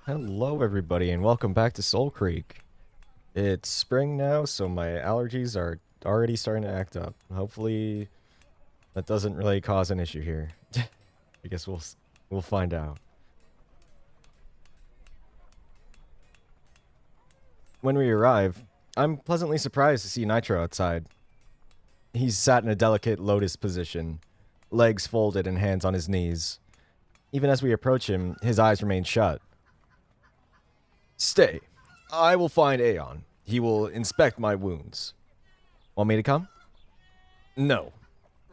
Hello, everybody, and welcome back to Soulcreek. It's spring now, so my allergies are already starting to act up. Hopefully, that doesn't really cause an issue here. I guess we'll find out. When we arrive, I'm pleasantly surprised to see Nitro outside. He's sat in a delicate lotus position, legs folded and hands on his knees. Even as we approach him, his eyes remain shut. Stay. I will find Aeon. He will inspect my wounds. Want me to come? No.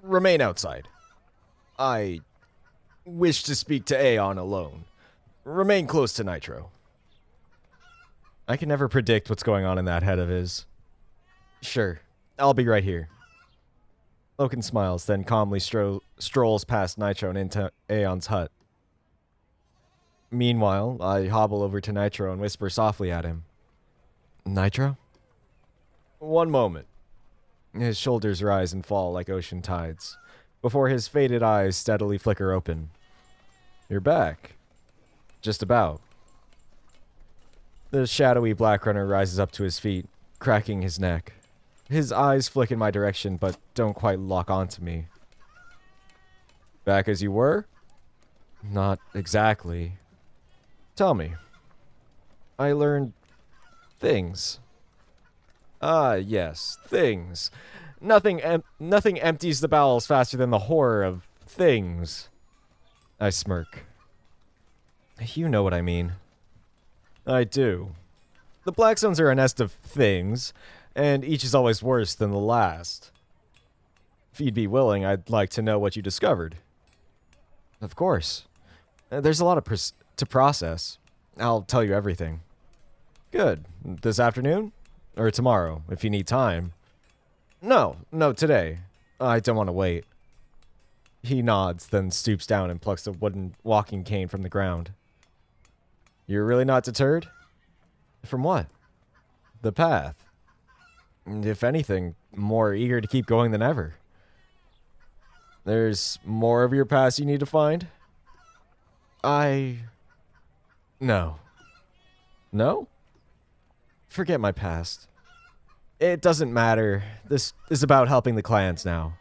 Remain outside. I wish to speak to Aeon alone. Remain close to Nitro. I can never predict what's going on in that head of his. Sure. I'll be right here. Loken smiles, then calmly strolls past Nitro and into Aeon's hut. Meanwhile, I hobble over to Nitro and whisper softly at him. Nitro? One moment. His shoulders rise and fall like ocean tides, before his faded eyes steadily flicker open. You're back. Just about. The shadowy black runner rises up to his feet, cracking his neck. His eyes flick in my direction, but don't quite lock onto me. Back as you were? Not exactly. Tell me. I learned things. Ah, yes, things. Nothing empties the bowels faster than the horror of things. I smirk. You know what I mean. I do. The Black Zones are a nest of things, and each is always worse than the last. If you'd be willing, I'd like to know what you discovered. Of course. There's a lot to process. I'll tell you everything. Good. This afternoon? Or tomorrow, if you need time. No, today. I don't want to wait. He nods, then stoops down and plucks a wooden walking cane from the ground. You're really not deterred? From what? The path. If anything, more eager to keep going than ever. There's more of your past you need to find? No. No? Forget my past. It doesn't matter. This is about helping the clans now.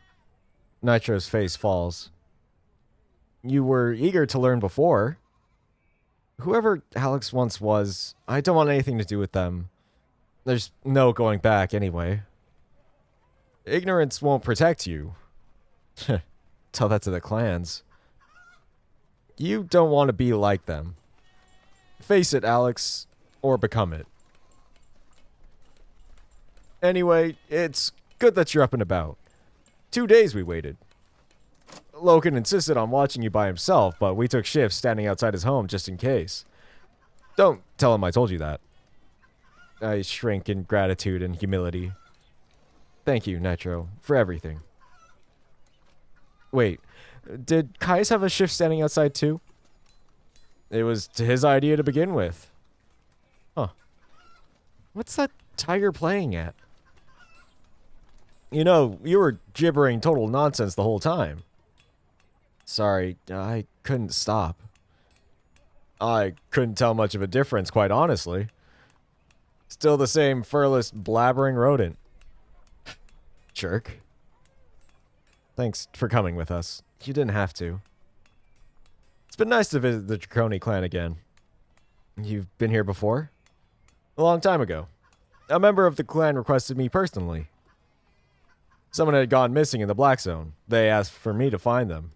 Nitro's face falls. You were eager to learn before. Whoever Alex once was, I don't want anything to do with them. There's no going back anyway. Ignorance won't protect you. Tell that to the clans. You don't want to be like them. Face it, Alex, or become it. Anyway, it's good that you're up and about. 2 days we waited. Loken insisted on watching you by himself, but we took shifts standing outside his home just in case. Don't tell him I told you that. I shrink in gratitude and humility. Thank you, Nitro, for everything. Wait, did Kais have a shift standing outside too? It was his idea to begin with. Huh. What's that tiger playing at? You know, you were gibbering total nonsense the whole time. Sorry, I couldn't stop. I couldn't tell much of a difference, quite honestly. Still the same furless, blabbering rodent. Jerk. Thanks for coming with us. You didn't have to. It's been nice to visit the Draconi clan again. You've been here before? A long time ago. A member of the clan requested me personally. Someone had gone missing in the Black Zone. They asked for me to find them.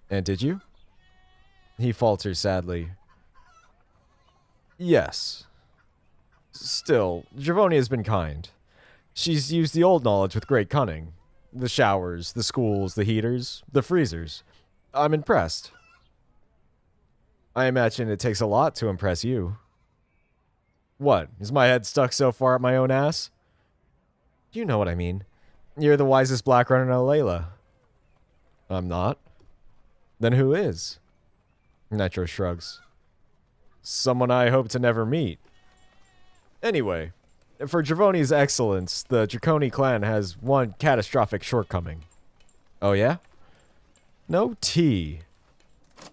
And did you? He falters sadly. Yes. Still, Giovanni has been kind. She's used the old knowledge with great cunning. The showers, the schools, the heaters, the freezers. I'm impressed. I imagine it takes a lot to impress you. What, is my head stuck so far up my own ass? You know what I mean. You're the wisest black runner in Alayla. I'm not. Then who is? Nitro shrugs. Someone I hope to never meet. Anyway, for Giovanni's excellence, the Draconi clan has one catastrophic shortcoming. Oh yeah? No tea.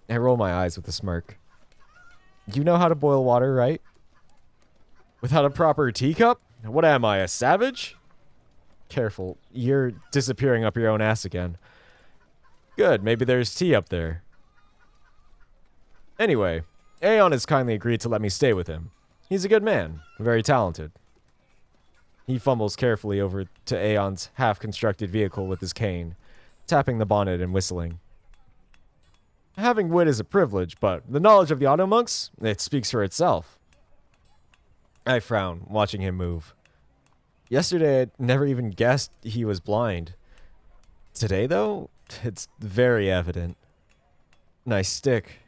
I roll my eyes with a smirk. You know how to boil water, right? Without a proper teacup? What am I, a savage? Careful, you're disappearing up your own ass again. Good, maybe there's tea up there. Anyway, Aeon has kindly agreed to let me stay with him. He's a good man, very talented. He fumbles carefully over to Aeon's half-constructed vehicle with his cane, tapping the bonnet and whistling. Having wit is a privilege, but the knowledge of the auto monks, it speaks for itself. I frown, watching him move. Yesterday, I'd never even guessed he was blind. Today, though, it's very evident. Nice stick.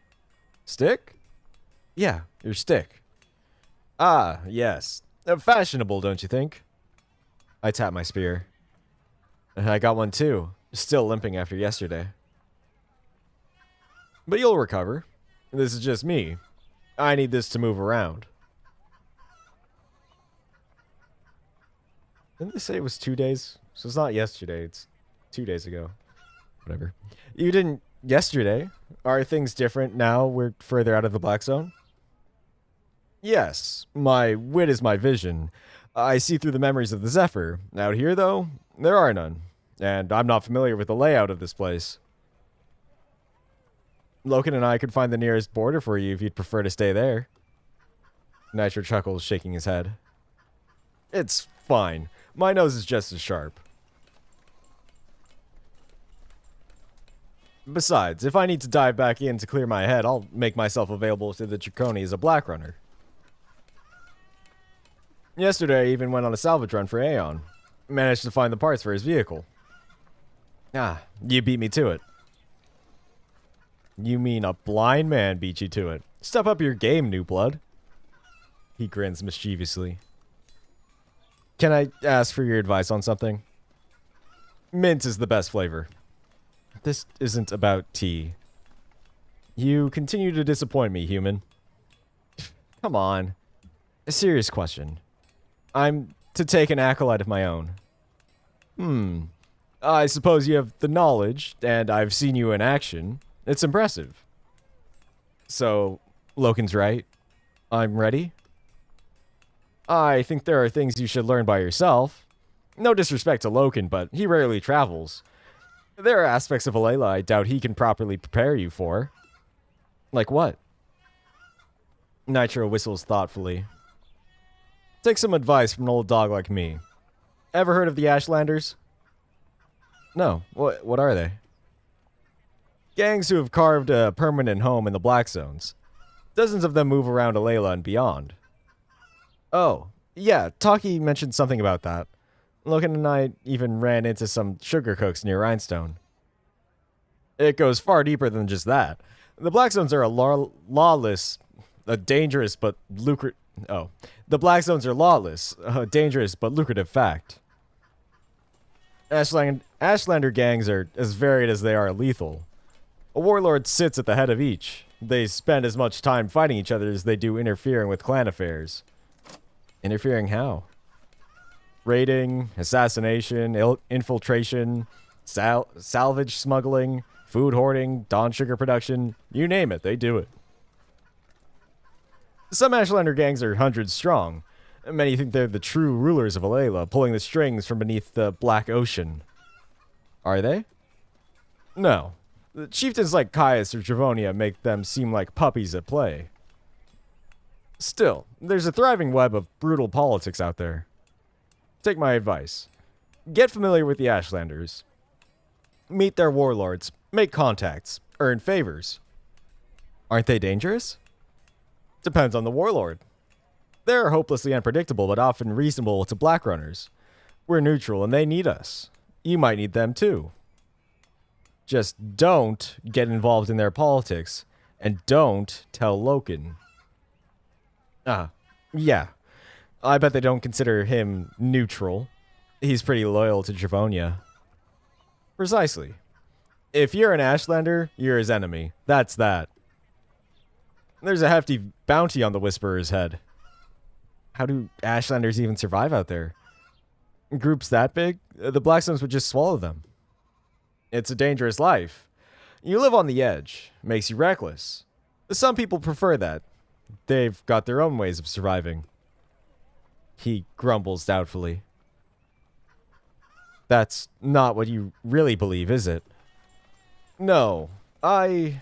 Stick? Yeah, your stick. Ah, yes. Fashionable, don't you think? I tap my spear. I got one too, still limping after yesterday. But you'll recover. This is just me. I need this to move around. Didn't they say it was 2 days? So it's not yesterday, it's 2 days ago. Whatever. You didn't yesterday. Are things different now we're further out of the black zone? Yes, my wit is my vision. I see through the memories of the Zephyr. Out here, though, there are none. And I'm not familiar with the layout of this place. Loken and I could find the nearest border for you if you'd prefer to stay there. Nitro chuckles, shaking his head. It's fine. My nose is just as sharp. Besides, if I need to dive back in to clear my head, I'll make myself available to the Draconi as a black runner. Yesterday, I even went on a salvage run for Aeon. Managed to find the parts for his vehicle. Ah, you beat me to it. You mean a blind man beat you to it? Step up your game, new blood. He grins mischievously. Can I ask for your advice on something? Mint is the best flavor. This isn't about tea. You continue to disappoint me, human. Come on. A serious question. I'm to take an acolyte of my own. I suppose you have the knowledge, and I've seen you in action. It's impressive. So, Loken's right. I'm ready? I think there are things you should learn by yourself. No disrespect to Loken, but he rarely travels. There are aspects of Alayla I doubt he can properly prepare you for. Like what? Nitro whistles thoughtfully. Take some advice from an old dog like me. Ever heard of the Ashlanders? No. What are they? Gangs who have carved a permanent home in the Black Zones. Dozens of them move around Alayla and beyond. Oh, yeah, Taki mentioned something about that. Loken and I even ran into some sugar cooks near Rhinestone. It goes far deeper than just that. The Black Zones are a dangerous but lucrative... Oh. The Black Zones are lawless, a dangerous but lucrative fact. Ashlander gangs are as varied as they are lethal. A warlord sits at the head of each. They spend as much time fighting each other as they do interfering with clan affairs. Interfering how? Raiding, assassination, infiltration, salvage smuggling, food hoarding, dawn sugar production, you name it, they do it. Some Ashlander gangs are hundreds strong. Many think they're the true rulers of Alayla, pulling the strings from beneath the Black Ocean. Are they? No. The chieftains like Caius or Dravonia make them seem like puppies at play. Still, there's a thriving web of brutal politics out there. Take my advice. Get familiar with the Ashlanders. Meet their warlords, make contacts, earn favors. Aren't they dangerous? Depends on the warlord. They're hopelessly unpredictable, but often reasonable to black runners. We're neutral, and they need us. You might need them, too. Just don't get involved in their politics, and don't tell Loken. Yeah. I bet they don't consider him neutral. He's pretty loyal to Dravonia. Precisely. If you're an Ashlander, you're his enemy. That's that. There's a hefty bounty on the Whisperer's head. How do Ashlanders even survive out there? Groups that big, the Blackstones would just swallow them. It's a dangerous life. You live on the edge. Makes you reckless. Some people prefer that. They've got their own ways of surviving. He grumbles doubtfully. That's not what you really believe, is it? No, I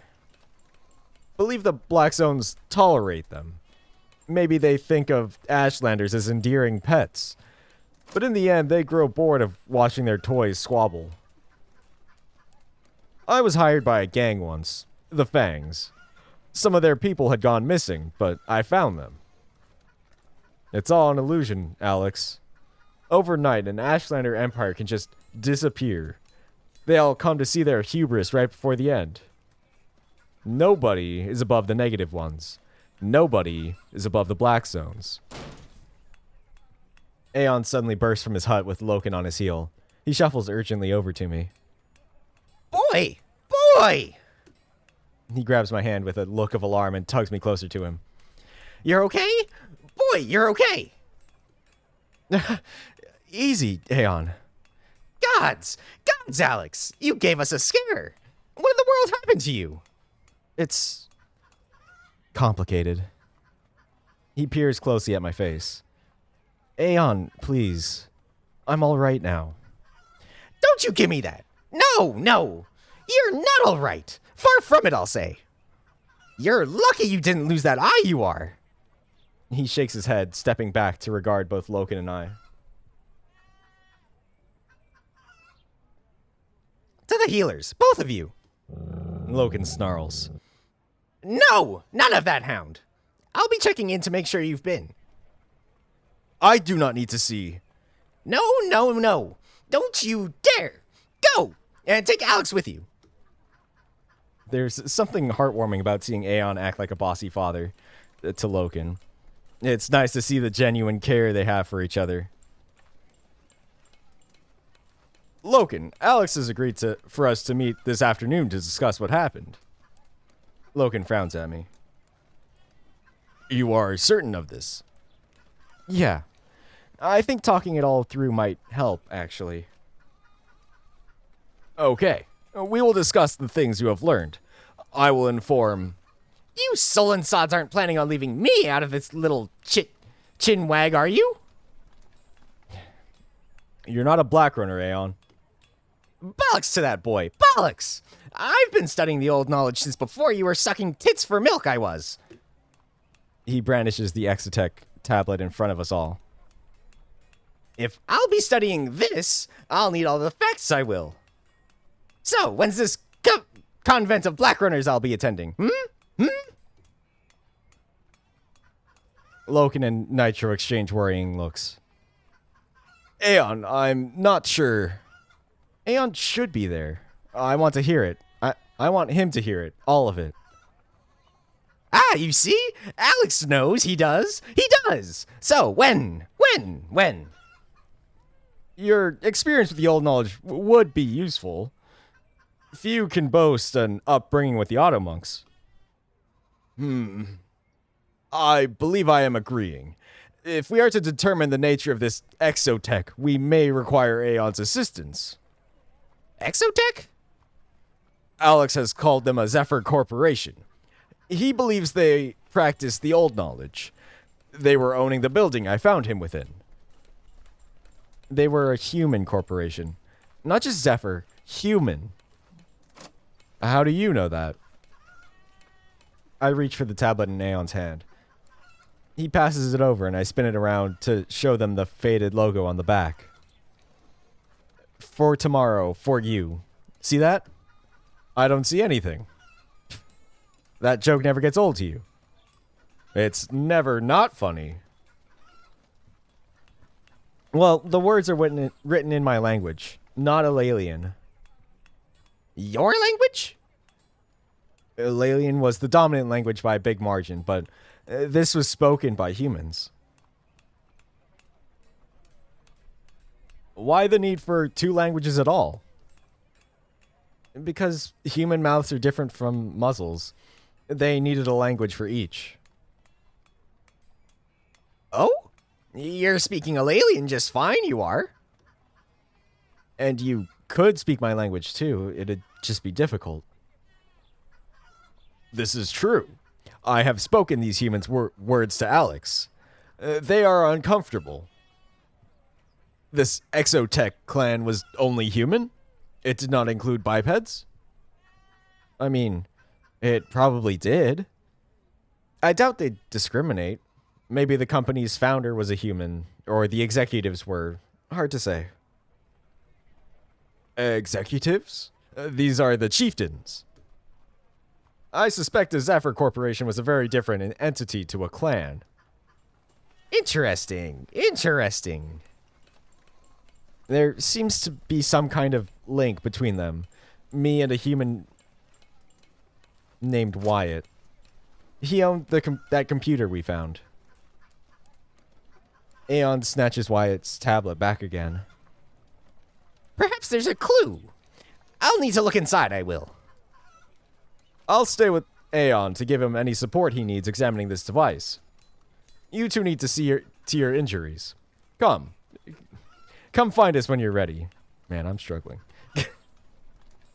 believe the Black Zones tolerate them. Maybe they think of Ashlanders as endearing pets. But in the end, they grow bored of watching their toys squabble. I was hired by a gang once, the Fangs. Some of their people had gone missing, but I found them. It's all an illusion, Alex. Overnight, an Ashlander empire can just disappear. They all come to see their hubris right before the end. Nobody is above the negative ones. Nobody is above the Black Zones. Aeon suddenly bursts from his hut with Loken on his heel. He shuffles urgently over to me. Boy! Boy! He grabs my hand with a look of alarm and tugs me closer to him. You're okay? Boy, you're okay! Easy, Aeon. Gods, Alex! You gave us a scare! What in the world happened to you? It's complicated. He peers closely at my face. Aeon, please. I'm all right now. Don't you give me that! No! You're not all right! Far from it, I'll say. You're lucky you didn't lose that eye you are. He shakes his head, stepping back to regard both Loken and I. To the healers, both of you. Loken snarls. No! None of that, Hound. I'll be checking in to make sure you've been. I do not need to see. No. Don't you dare! Go! And take Alex with you. There's something heartwarming about seeing Aeon act like a bossy father to Loken. It's nice to see the genuine care they have for each other. Loken, Alex has agreed for us to meet this afternoon to discuss what happened. Loken frowns at me. You are certain of this? Yeah. I think talking it all through might help, actually. Okay. We will discuss the things you have learned. I will inform... You sullen sods aren't planning on leaving me out of this little chin wag, are you? You're not a black runner, Aeon. Bollocks to that boy. Bollocks! I've been studying the old knowledge since before you were sucking tits for milk, I was. He brandishes the Exotech tablet in front of us all. If I'll be studying this, I'll need all the facts, I will. So, when's this convent of black runners I'll be attending? Loken and Nitro exchange worrying looks. Aeon, I'm not sure. Aeon should be there. I want to hear it. I want him to hear it. All of it. Ah, you see? Alex knows he does. He does. So, when? Your experience with the old knowledge would be useful. Few can boast an upbringing with the Auto Monks. I believe I am agreeing. If we are to determine the nature of this exotech, we may require Aeon's assistance. Exotech? Alex has called them a Zephyr Corporation. He believes they practice the old knowledge. They were owning the building I found him within. They were a human corporation. Not just Zephyr, human. How do you know that? I reach for the tablet in Aeon's hand. He passes it over and I spin it around to show them the faded logo on the back. For tomorrow, for you. See that? I don't see anything. That joke never gets old to you. It's never not funny. Well, the words are written in my language, not Alalian. Your language? Alalian was the dominant language by a big margin, but this was spoken by humans. Why the need for two languages at all? Because human mouths are different from muzzles. They needed a language for each. Oh? You're speaking Alalian just fine, you are. And you could speak my language too. It'd just be difficult. This is true. I have spoken these humans' words to Alex. They are uncomfortable. This Exotech clan was only human? It did not include bipeds? I mean, it probably did. I doubt they'd discriminate. Maybe the company's founder was a human, or the executives were. Hard to say. Executives? These are the chieftains. I suspect the Zephyr Corporation was a very different entity to a clan. Interesting. Interesting. There seems to be some kind of link between them. Me and a human named Wyatt. He owned that computer we found. Aeon snatches Wyatt's tablet back again. Perhaps there's a clue. I'll need to look inside, I will. I'll stay with Aeon to give him any support he needs examining this device. You two need to see to your injuries. Come. Come find us when you're ready. Man, I'm struggling.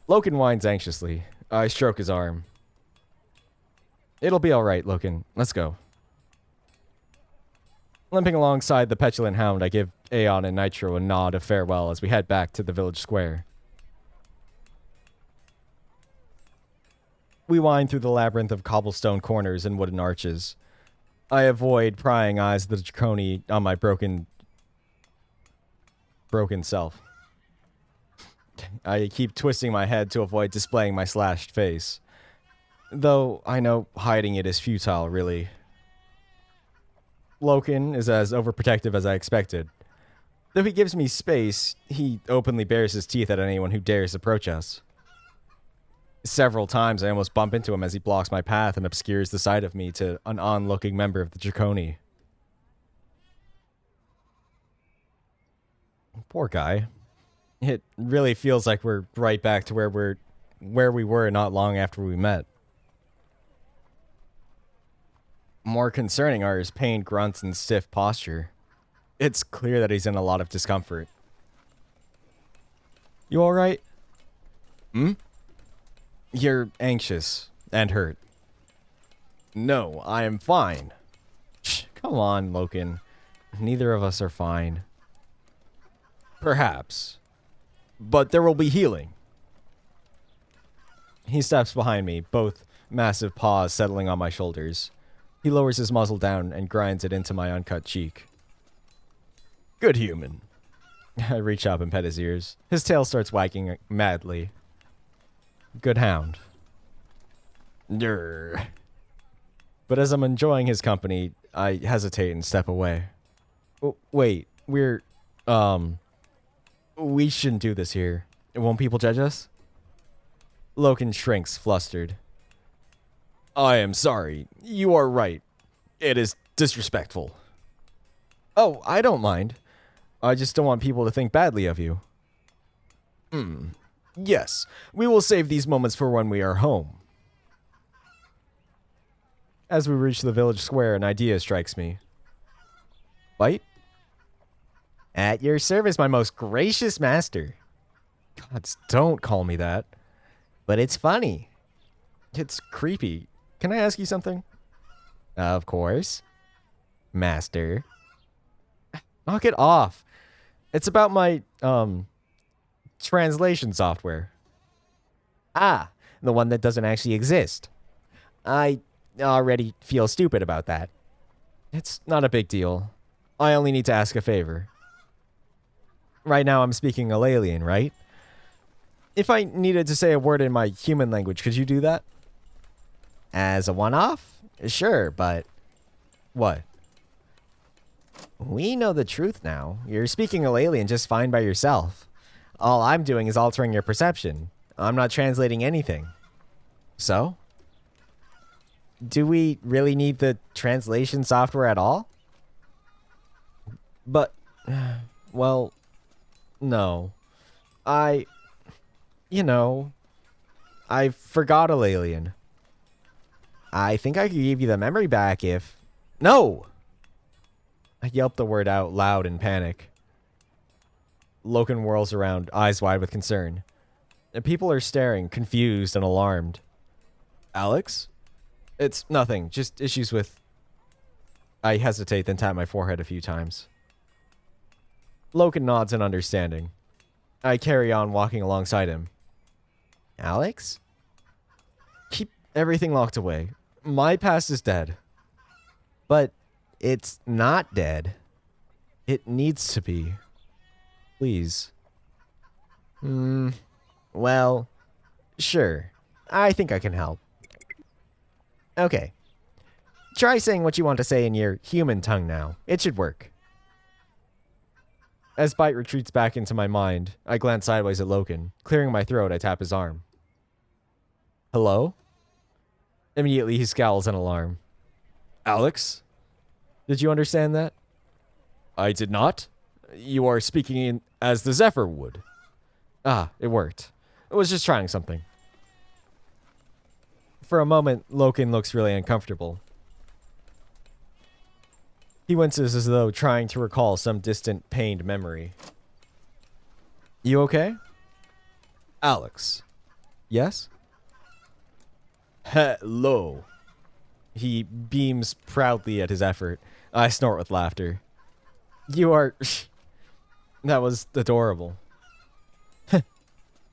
Loken whines anxiously. I stroke his arm. It'll be alright, Loken. Let's go. Limping alongside the petulant hound, I give Aeon and Nitro a nod of farewell as we head back to the village square. We wind through the labyrinth of cobblestone corners and wooden arches. I avoid prying eyes of the Draconi on my broken self. I keep twisting my head to avoid displaying my slashed face. Though I know hiding it is futile, really. Loken is as overprotective as I expected. Though he gives me space, he openly bares his teeth at anyone who dares approach us. Several times I almost bump into him as he blocks my path and obscures the sight of me to an onlooking member of the Draconi. Poor guy. It really feels like we're right back to where we were not long after we met. More concerning are his pained grunts and stiff posture. It's clear that he's in a lot of discomfort. You alright? Hmm? You're anxious and hurt. No, I am fine. Shh, come on, Loken. Neither of us are fine. Perhaps. But there will be healing. He steps behind me, both massive paws settling on my shoulders. He lowers his muzzle down and grinds it into my uncut cheek. Good human. I reach up and pet his ears. His tail starts wagging madly. Good hound. Grr. But as I'm enjoying his company, I hesitate and step away. Oh, wait, we shouldn't do this here. Won't people judge us? Loken shrinks, flustered. I am sorry. You are right. It is disrespectful. Oh, I don't mind. I just don't want people to think badly of you. Yes, we will save these moments for when we are home. As we reach the village square, an idea strikes me. Bite? At your service, my most gracious master. Gods, don't call me that. But it's funny. It's creepy. Can I ask you something? Of course. Master. Knock it off. It's about my, translation software. Ah, the one that doesn't actually exist. I already feel stupid about that. It's not a big deal. I only need to ask a favor. Right now I'm speaking Alalian, right? If I needed to say a word in my human language, could you do that? As a one-off? Sure, but... What? We know the truth now. You're speaking Alalian just fine by yourself. All I'm doing is altering your perception. I'm not translating anything. So? Do we really need the translation software at all? But... Well... No. I forgot Alalian. I think I could give you the memory back if... No! I yelp the word out loud in panic. Loken whirls around, eyes wide with concern. And people are staring, confused and alarmed. Alex? It's nothing, just issues with... I hesitate, then tap my forehead a few times. Loken nods in understanding. I carry on walking alongside him. Alex? Keep everything locked away. My past is dead. But it's not dead. It needs to be. Please. Well, sure. I think I can help. Okay. Try saying what you want to say in your human tongue now. It should work. As Bite retreats back into my mind, I glance sideways at Loken. Clearing my throat, I tap his arm. Hello? Immediately, he scowls in alarm. Alex? Did you understand that? I did not. You are speaking in as the Zephyr would. Ah, it worked. I was just trying something. For a moment, Loken looks really uncomfortable. He winces as though trying to recall some distant, pained memory. You okay? Alex. Yes? Hello. He beams proudly at his effort. I snort with laughter. You are... That was adorable.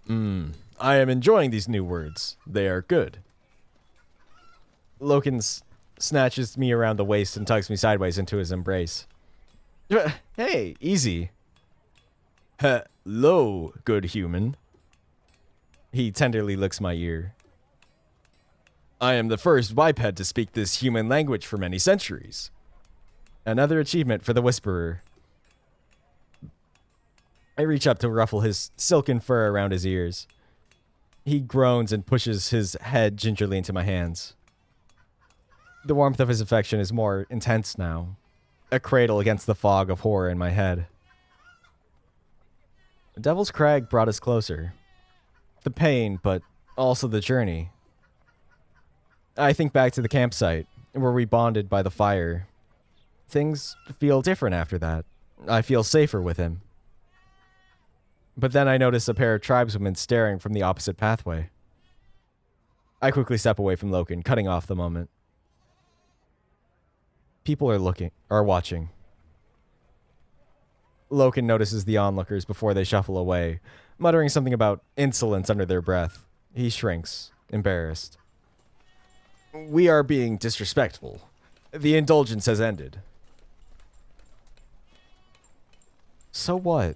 I am enjoying these new words. They are good. Loken snatches me around the waist and tugs me sideways into his embrace. Hey, easy. Hello, good human. He tenderly licks my ear. I am the first biped to speak this human language for many centuries. Another achievement for the Whisperer. I reach up to ruffle his silken fur around his ears. He groans and pushes his head gingerly into my hands. The warmth of his affection is more intense now, a cradle against the fog of horror in my head. Devil's Crag brought us closer. The pain, but also the journey. I think back to the campsite, where we bonded by the fire. Things feel different after that. I feel safer with him. But then I notice a pair of tribeswomen staring from the opposite pathway. I quickly step away from Loken, cutting off the moment. People are watching. Loken notices the onlookers before they shuffle away, muttering something about insolence under their breath. He shrinks, embarrassed. We are being disrespectful. The indulgence has ended. So what?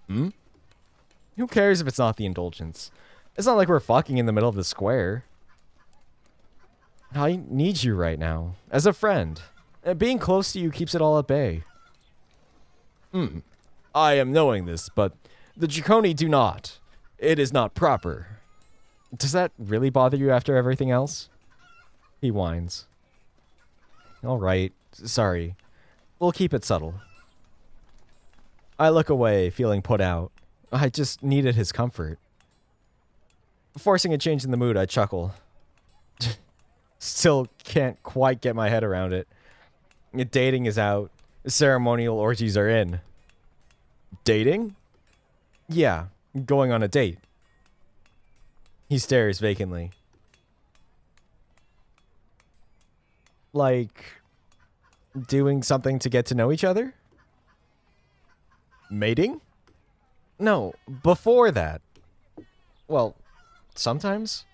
Who cares if it's not the indulgence? It's not like we're fucking in the middle of the square. I need you right now, as a friend. Being close to you keeps it all at bay. I am knowing this, but the Draconi do not. It is not proper. Does that really bother you after everything else? He whines. All right, sorry. We'll keep it subtle. I look away, feeling put out. I just needed his comfort. Forcing a change in the mood, I chuckle. Still can't quite get my head around it. Dating is out. Ceremonial orgies are in. Dating? Yeah, going on a date. He stares vacantly. Like, doing something to get to know each other? Mating? No, before that. Well, sometimes.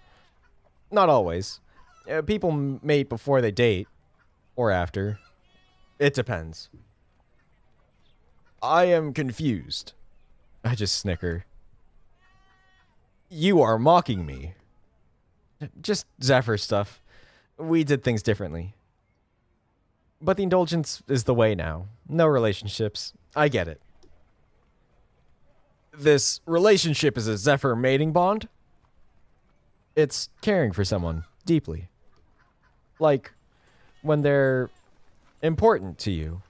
Not always. People mate before they date. Or after. It depends. I am confused. I just snicker. You are mocking me. Just Zephyr stuff. We did things differently. But the indulgence is the way now. No relationships. I get it. This relationship is a Zephyr mating bond? It's caring for someone deeply. Like, when they're important to you.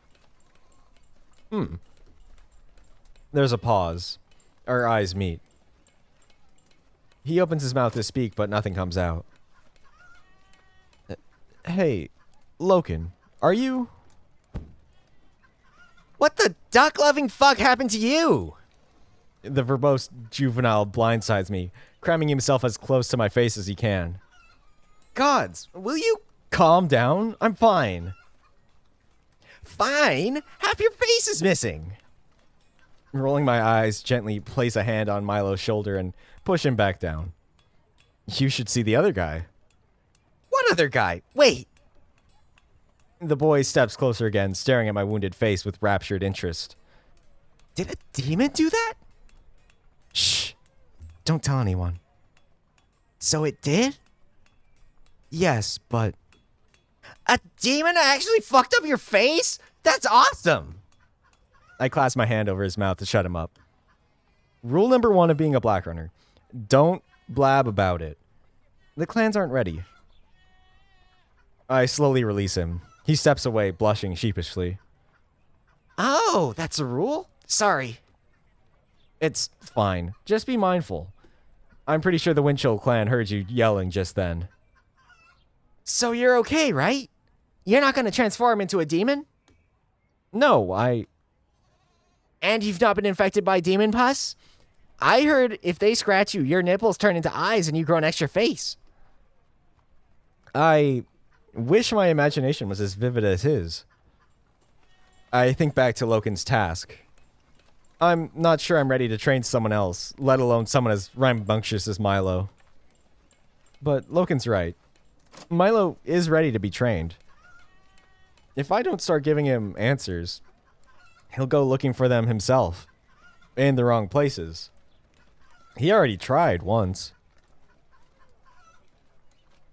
There's a pause. Our eyes meet. He opens his mouth to speak, but nothing comes out. Hey, Loken, are you... What the duck-loving fuck happened to you? The verbose juvenile blindsides me, cramming himself as close to my face as he can. Gods, will you? Calm down. I'm fine. Fine. Half your face is missing. Rolling my eyes, gently place a hand on Milo's shoulder and push him back down. You should see the other guy. What other guy? Wait. The boy steps closer again, staring at my wounded face with raptured interest. Did a demon do that? Shh. Don't tell anyone. So it did? Yes, but... A demon actually fucked up your face? That's awesome. I clasp my hand over his mouth to shut him up. Rule number 1 of being a Black Runner. Don't blab about it. The clans aren't ready. I slowly release him. He steps away, blushing sheepishly. Oh, that's a rule? Sorry. It's fine. Just be mindful. I'm pretty sure the Windchill clan heard you yelling just then. So you're okay, right? You're not going to transform into a demon? No, And you've not been infected by demon pus? I heard if they scratch you, your nipples turn into eyes and you grow an extra face. I wish my imagination was as vivid as his. I think back to Loken's task. I'm not sure I'm ready to train someone else, let alone someone as rambunctious as Milo. But Loken's right. Milo is ready to be trained. If I don't start giving him answers, he'll go looking for them himself. In the wrong places. He already tried once.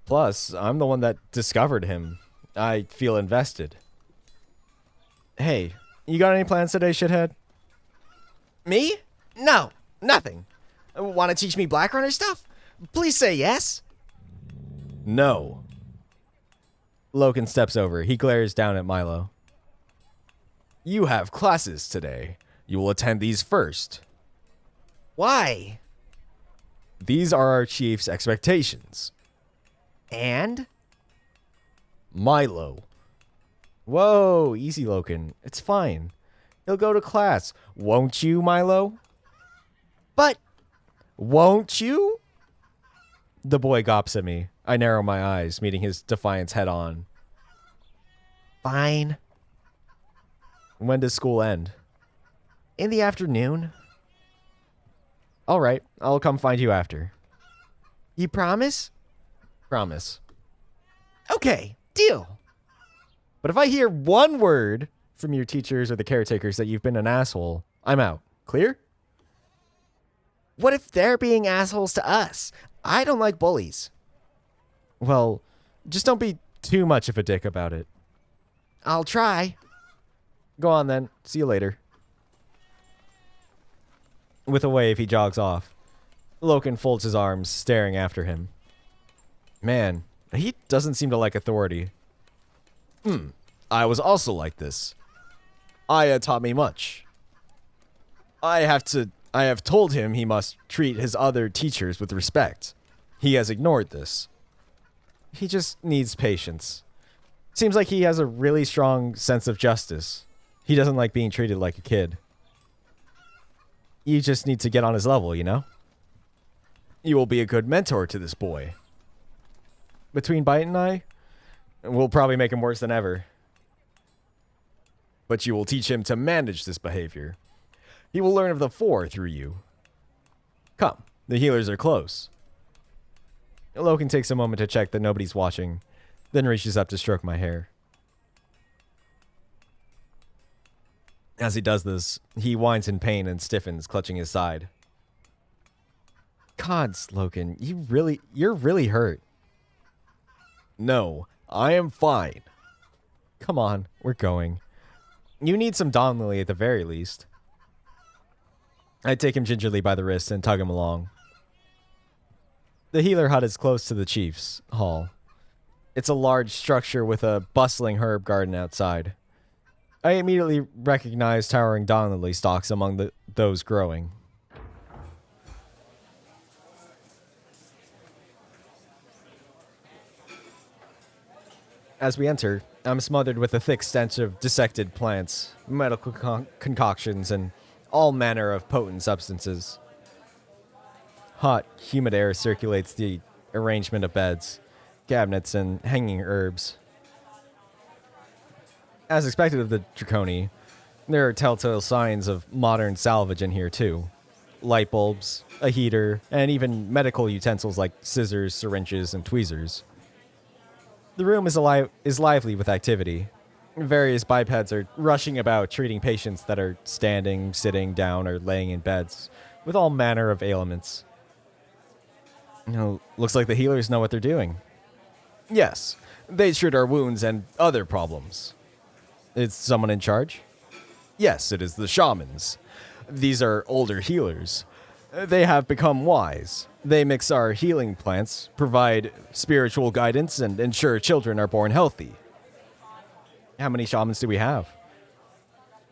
Plus, I'm the one that discovered him. I feel invested. Hey, you got any plans today, shithead? Me? No, nothing. Want to teach me Black Runner stuff? Please say yes. No. Loken steps over. He glares down at Milo. You have classes today. You will attend these first. Why? These are our chief's expectations. And? Milo. Whoa, easy, Loken. It's fine. He'll go to class. Won't you, Milo? But... Won't you? The boy gawps at me. I narrow my eyes, meeting his defiance head on. Fine. When does school end? In the afternoon. All right, I'll come find you after. You promise? Promise. Okay, deal. But if I hear one word from your teachers or the caretakers that you've been an asshole, I'm out. Clear? What if they're being assholes to us? I don't like bullies. Well, just don't be too much of a dick about it. I'll try. Go on then. See you later. With a wave, he jogs off. Loken folds his arms, staring after him. Man, he doesn't seem to like authority. I was also like this. Aya taught me much. I have told him he must treat his other teachers with respect. He has ignored this. He just needs patience. Seems like he has a really strong sense of justice. He doesn't like being treated like a kid. You just need to get on his level, you know? You will be a good mentor to this boy. Between Bite and I, we'll probably make him worse than ever. But you will teach him to manage this behavior. He will learn of the four through you. Come, the healers are close. Loken takes a moment to check that nobody's watching, then reaches up to stroke my hair. As he does this, he whines in pain and stiffens, clutching his side. Gods, Loken, you're really hurt. No, I am fine. Come on, we're going. You need some Dawn Lily at the very least. I take him gingerly by the wrist and tug him along. The healer hut is close to the chief's hall. It's a large structure with a bustling herb garden outside. I immediately recognize towering Dawn Lily stalks among those growing. As we enter, I'm smothered with a thick stench of dissected plants, medical concoctions, and all manner of potent substances. Hot, humid air circulates the arrangement of beds, cabinets, and hanging herbs. As expected of the Draconi, there are telltale signs of modern salvage in here too. Light bulbs, a heater, and even medical utensils like scissors, syringes, and tweezers. The room is lively with activity. Various bipeds are rushing about treating patients that are standing, sitting down, or laying in beds with all manner of ailments. Looks like the healers know what they're doing. Yes, they treat our wounds and other problems. Is someone in charge? Yes, it is the shamans. These are older healers. They have become wise. They mix our healing plants, provide spiritual guidance, and ensure children are born healthy. How many shamans do we have?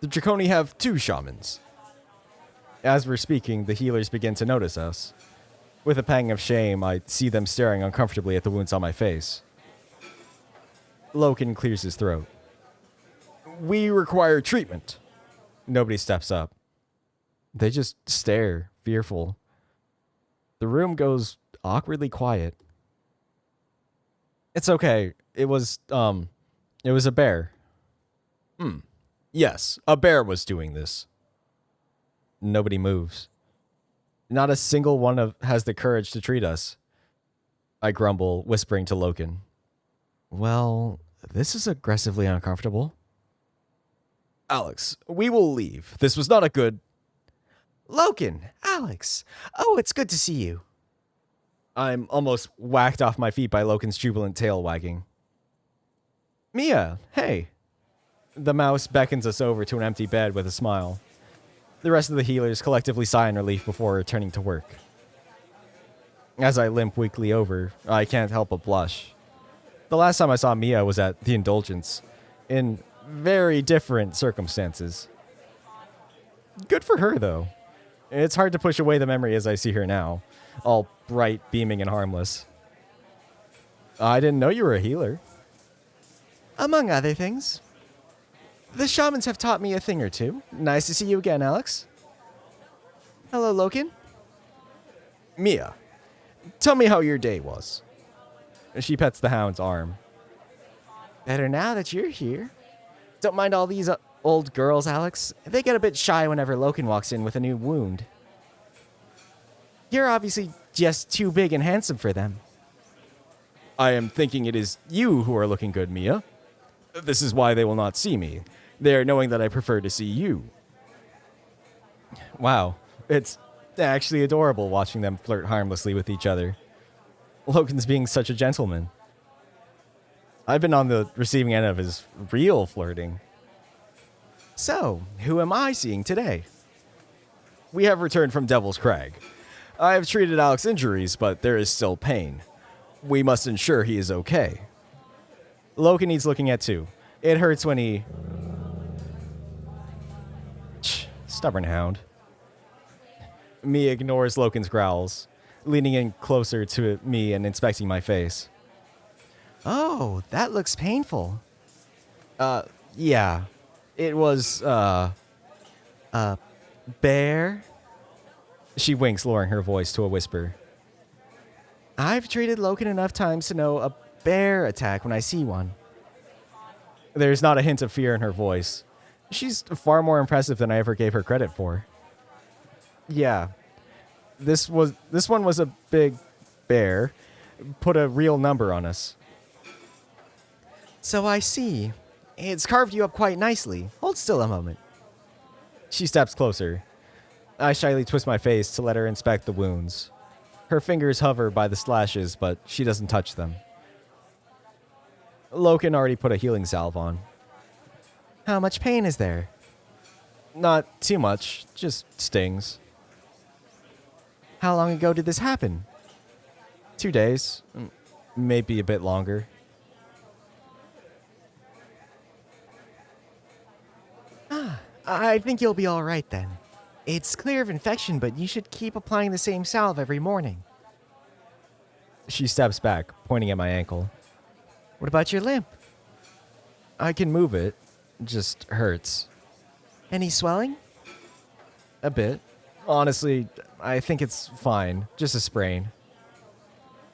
The Draconi have 2 shamans. As we're speaking, the healers begin to notice us. With a pang of shame, I see them staring uncomfortably at the wounds on my face. Loken clears his throat. We require treatment. Nobody steps up. They just stare, fearful. The room goes awkwardly quiet. It's okay. It was a bear. Yes, a bear was doing this. Nobody moves. Not a single one has the courage to treat us. I grumble, whispering to Loken. Well, this is aggressively uncomfortable. Alex, we will leave. This was not a good... Loken, Alex. Oh, it's good to see you. I'm almost whacked off my feet by Loken's jubilant tail wagging. Miya, hey. The mouse beckons us over to an empty bed with a smile. The rest of the healers collectively sigh in relief before returning to work. As I limp weakly over, I can't help but blush. The last time I saw Miya was at the Indulgence, in very different circumstances. Good for her, though. It's hard to push away the memory as I see her now, all bright, beaming, and harmless. I didn't know you were a healer. Among other things. The shamans have taught me a thing or two. Nice to see you again, Alex. Hello, Loken. Miya, tell me how your day was. She pets the hound's arm. Better now that you're here. Don't mind all these old girls, Alex. They get a bit shy whenever Loken walks in with a new wound. You're obviously just too big and handsome for them. I am thinking it is you who are looking good, Miya. This is why they will not see me. They are knowing that I prefer to see you. Wow, it's actually adorable watching them flirt harmlessly with each other. Loken's being such a gentleman. I've been on the receiving end of his real flirting. So, who am I seeing today? We have returned from Devil's Crag. I have treated Alex's injuries, but there is still pain. We must ensure he is okay. Loken needs looking at too. It hurts when he... Stubborn hound. Miya ignores Loken's growls, leaning in closer to me and inspecting my face. Oh, that looks painful. Yeah. It was, bear? She winks, lowering her voice to a whisper. I've treated Loken enough times to know a bear attack when I see one. There's not a hint of fear in her voice. She's far more impressive than I ever gave her credit for. Yeah. This one was a big bear. Put a real number on us. So I see. It's carved you up quite nicely. Hold still a moment. She steps closer. I shyly twist my face to let her inspect the wounds. Her fingers hover by the slashes, but she doesn't touch them. Loken already put a healing salve on. How much pain is there? Not too much, just stings. How long ago did this happen? 2 days, maybe a bit longer. I think you'll be all right then. It's clear of infection, but you should keep applying the same salve every morning. She steps back, pointing at my ankle. What about your limp? I can move it, just hurts. Any swelling? A bit. Honestly, I think it's fine, just a sprain.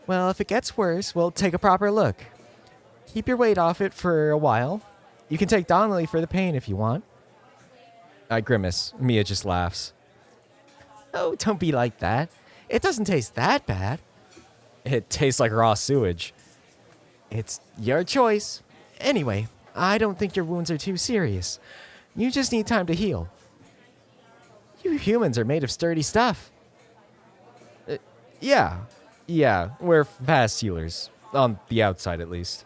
Well, if it gets worse, we'll take a proper look. Keep your weight off it for a while. You can take Donnelly for the pain if you want. I grimace. Miya just laughs. Oh, don't be like that. It doesn't taste that bad. It tastes like raw sewage. It's your choice. Anyway, I don't think your wounds are too serious. You just need time to heal. You humans are made of sturdy stuff. Yeah, we're fast healers. On the outside, at least.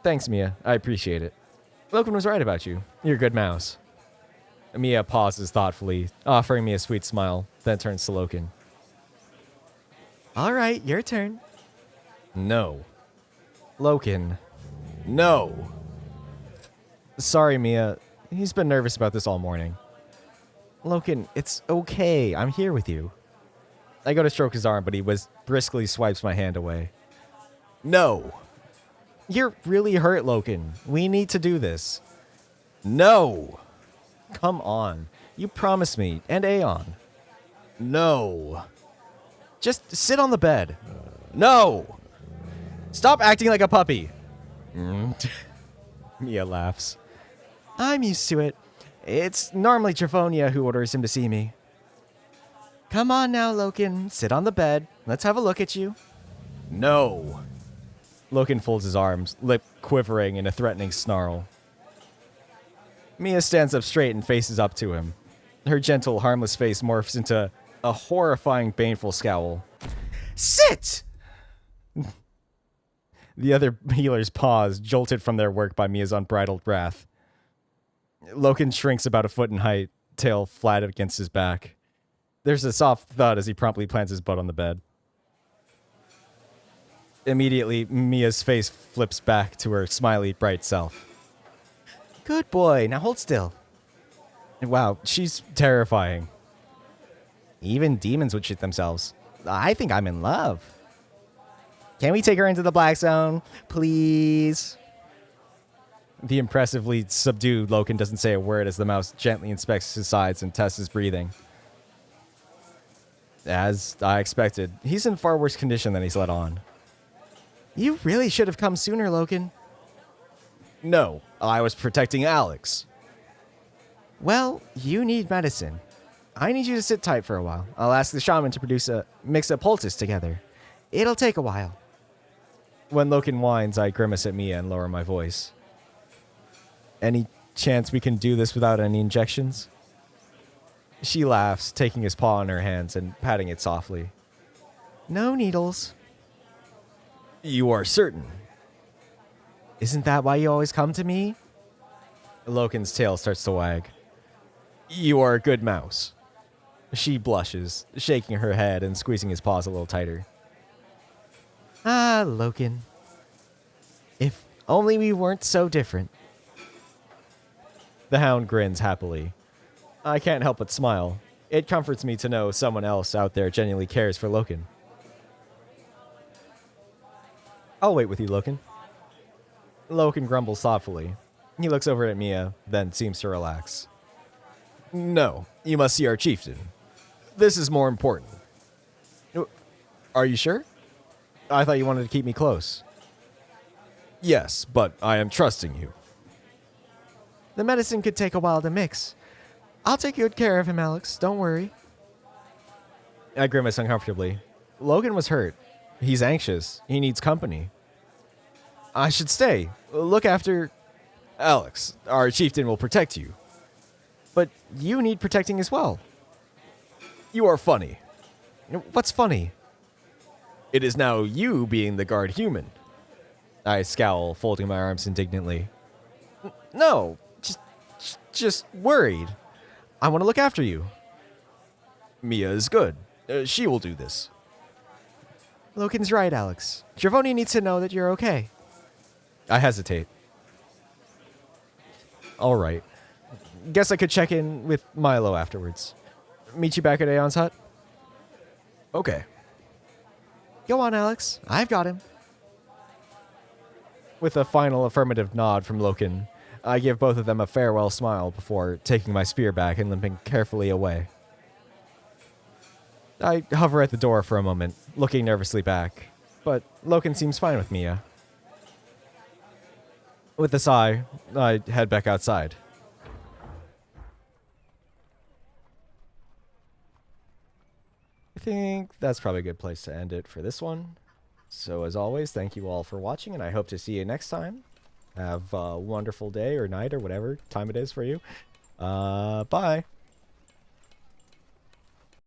Thanks, Miya. I appreciate it. Loken was right about you. You're a good mouse. Miya pauses thoughtfully, offering me a sweet smile, then turns to Loken. All right, your turn. No. Loken. No. Sorry, Miya. He's been nervous about this all morning. Loken, it's okay. I'm here with you. I go to stroke his arm, but he briskly swipes my hand away. No. You're really hurt, Loken. We need to do this. No. Come on. You promised me, and Aeon. No. Just sit on the bed. No. Stop acting like a puppy. Miya laughs. I'm used to it. It's normally Travonia who orders him to see me. Come on now, Loken. Sit on the bed. Let's have a look at you. No. Loken folds his arms, lip quivering in a threatening snarl. Miya stands up straight and faces up to him. Her gentle, harmless face morphs into a horrifying, baneful scowl. Sit! The other healers pause, jolted from their work by Mia's unbridled wrath. Loken shrinks about a foot in height, tail flat against his back. There's a soft thud as he promptly plants his butt on the bed. Immediately, Mia's face flips back to her smiley, bright self. Good boy. Now hold still. Wow, she's terrifying. Even demons would shit themselves. I think I'm in love. Can we take her into the black zone? Please? The impressively subdued Loken doesn't say a word as the mouse gently inspects his sides and tests his breathing. As I expected, he's in far worse condition than he's let on. You really should have come sooner, Loken. No, I was protecting Alex. Well, you need medicine. I need you to sit tight for a while. I'll ask the shaman to mix a poultice together. It'll take a while. When Loken whines, I grimace at Miya and lower my voice. Any chance we can do this without any injections? She laughs, taking his paw in her hands and patting it softly. No needles. You are certain? Isn't that why you always come to me? Loken's tail starts to wag. You are a good mouse. She blushes, shaking her head and squeezing his paws a little tighter. Ah, Loken. If only we weren't so different. The hound grins happily. I can't help but smile. It comforts me to know someone else out there genuinely cares for Loken. I'll wait with you, Loken. Loken grumbles thoughtfully. He looks over at Miya, then seems to relax. No, you must see our chieftain. This is more important. Are you sure? I thought you wanted to keep me close. Yes, but I am trusting you. The medicine could take a while to mix. I'll take good care of him, Alex. Don't worry. I grimace uncomfortably. Loken was hurt. He's anxious. He needs company. I should stay. Look after... Alex, our chieftain will protect you. But you need protecting as well. You are funny. What's funny? It is now you being the guard human. I scowl, folding my arms indignantly. No, just worried. I want to look after you. Miya is good. She will do this. Loken's right, Alex. Travonia needs to know that you're okay. I hesitate. All right. Guess I could check in with Milo afterwards. Meet you back at Aeon's hut? Okay. Go on, Alex. I've got him. With a final affirmative nod from Loken, I give both of them a farewell smile before taking my spear back and limping carefully away. I hover at the door for a moment, looking nervously back, but Loken seems fine with Miya. With a sigh, I head back outside. I think that's probably a good place to end it for this one. So as always, thank you all for watching, and I hope to see you next time. Have a wonderful day or night or whatever time it is for you. Bye.